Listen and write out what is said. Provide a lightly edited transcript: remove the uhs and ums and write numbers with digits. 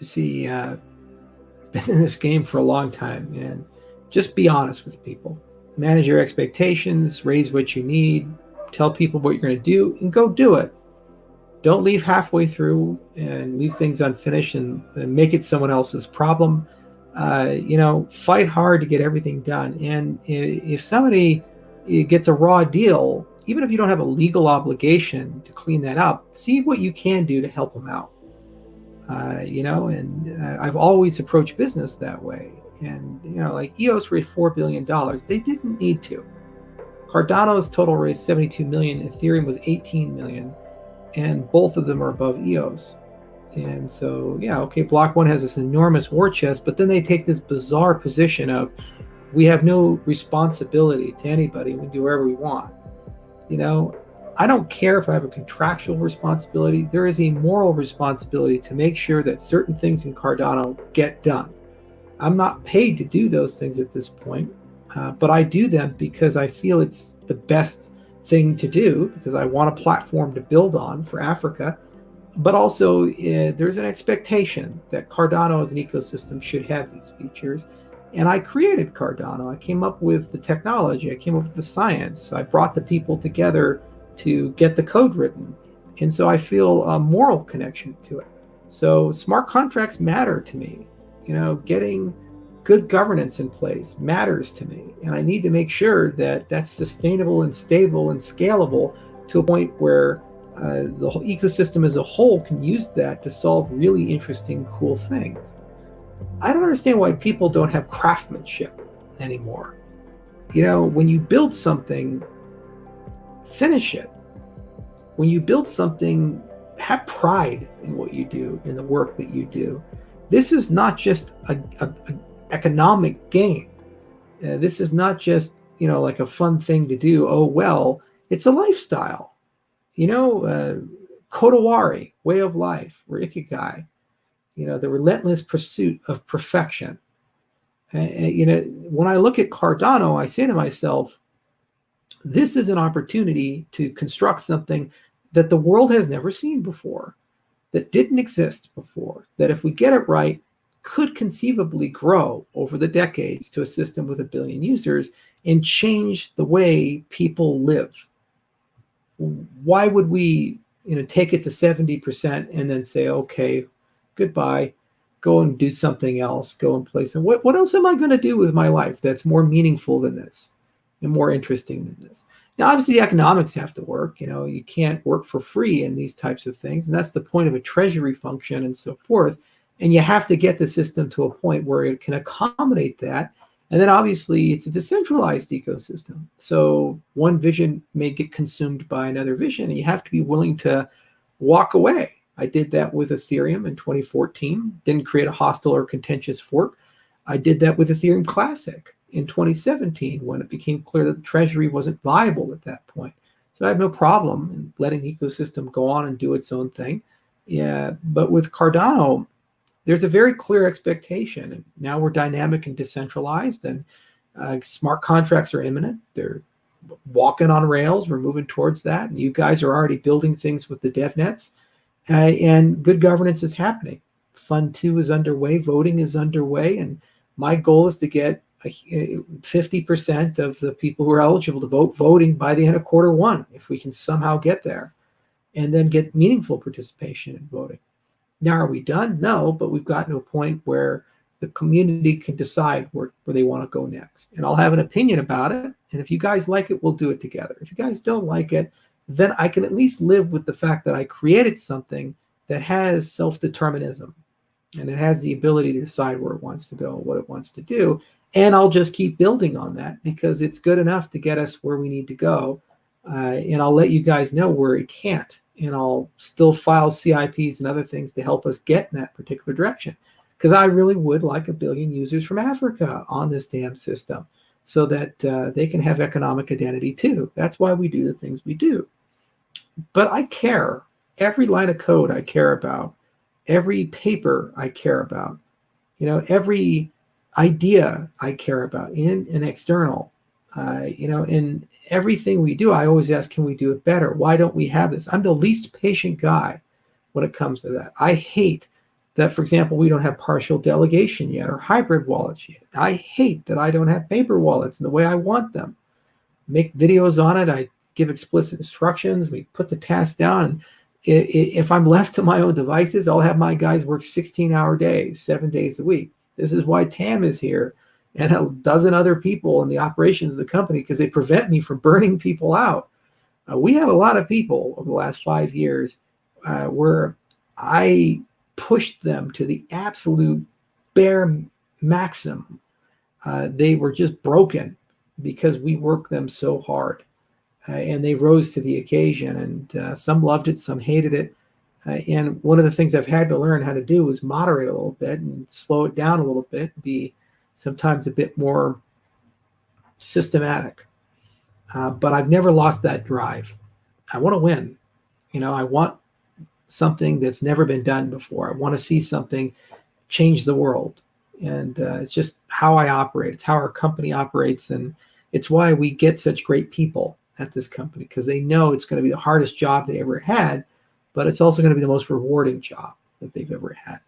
See, been in this game for a long time, and just be honest with people. Manage your expectations, raise what you need, tell people what you're going to do, and go do it. Don't leave halfway through and leave things unfinished and make it someone else's problem. Fight hard to get everything done. And if somebody gets a raw deal, even if you don't have a legal obligation to clean that up, see what you can do to help them out. I've always approached business that way. And, like EOS raised $4 billion. They didn't need to. Cardano's total raised 72 million. Ethereum was 18 million. And both of them are above EOS. And so, yeah, okay, Block One has this enormous war chest, but then they take this bizarre position of we have no responsibility to anybody. We can do whatever we want. I don't care if I have a contractual responsibility. There is a moral responsibility to make sure that certain things in Cardano get done. I'm not paid to do those things at this point, but I do them because I feel it's the best thing to do, because I want a platform to build on for Africa. But also, there's an expectation that Cardano as an ecosystem should have these features. And I created Cardano. I came up with the technology. I came up with the science. I brought the people together to get the code written. And so I feel a moral connection to it. So smart contracts matter to me. Getting good governance in place matters to me. And I need to make sure that that's sustainable and stable and scalable to a point where the whole ecosystem as a whole can use that to solve really interesting, cool things. I don't understand why people don't have craftsmanship anymore. When you build something, finish it. When you build something, have pride in what you do, in the work that you do. This is not just an economic game. This is not just, like a fun thing to do. Oh, well, it's a lifestyle. Kodawari, way of life, or Ikigai, the relentless pursuit of perfection. When I look at Cardano, I say to myself, this is an opportunity to construct something that the world has never seen before, that didn't exist before, that if we get it right, could conceivably grow over the decades to a system with 1 billion users and change the way people live. Why would we, take it to 70% and then say, okay, goodbye, go and do something else, go and play some. What else am I going to do with my life that's more meaningful than this and more interesting than this? Now, obviously, the economics have to work. You can't work for free in these types of things. And that's the point of a treasury function and so forth. And you have to get the system to a point where it can accommodate that. And then obviously it's a decentralized ecosystem. So one vision may get consumed by another vision, and you have to be willing to walk away. I did that with Ethereum in 2014, didn't create a hostile or contentious fork. I did that with Ethereum Classic in 2017 when it became clear that the treasury wasn't viable at that point. So I have no problem in letting the ecosystem go on and do its own thing. Yeah, but with Cardano, there's a very clear expectation. And now we're dynamic and decentralized, and smart contracts are imminent. They're walking on rails. We're moving towards that. And you guys are already building things with the dev nets, and good governance is happening. Fund 2 is underway. Voting is underway. And my goal is to get 50% of the people who are eligible to vote voting by the end of Q1, if we can somehow get there, and then get meaningful participation in voting. Now, are we done? No, but we've gotten to a point where the community can decide where they want to go next. And I'll have an opinion about it. And if you guys like it, we'll do it together. If you guys don't like it, then I can at least live with the fact that I created something that has self-determinism, and it has the ability to decide where it wants to go, what it wants to do. And I'll just keep building on that because it's good enough to get us where we need to go. And I'll let you guys know where it can't. And I'll still file CIPs and other things to help us get in that particular direction. Because I really would like 1 billion users from Africa on this damn system so that they can have economic identity too. That's why we do the things we do. But I care. Every line of code I care about. Every paper I care about. Every idea I care about, in and external. In everything we do, I always ask, can we do it better? Why don't we have this? I'm the least patient guy when it comes to that. I hate that, for example, we don't have partial delegation yet or hybrid wallets yet. I hate that I don't have paper wallets in the way I want them. Make videos on it. I give explicit instructions. We put the task down. If I'm left to my own devices, I'll have my guys work 16-hour days, 7 days a week. This is why Tam is here and a dozen other people in the operations of the company, because they prevent me from burning people out. We had a lot of people over the last 5 years where I pushed them to the absolute bare maximum. They were just broken because we worked them so hard. And they rose to the occasion, and some loved it, some hated it. And one of the things I've had to learn how to do is moderate a little bit and slow it down a little bit, be sometimes a bit more systematic. But I've never lost that drive. I want to win. I want something that's never been done before. I want to see something change the world. And it's just how I operate. It's how our company operates. And it's why we get such great people at this company, because they know it's going to be the hardest job they ever had, but it's also going to be the most rewarding job that they've ever had.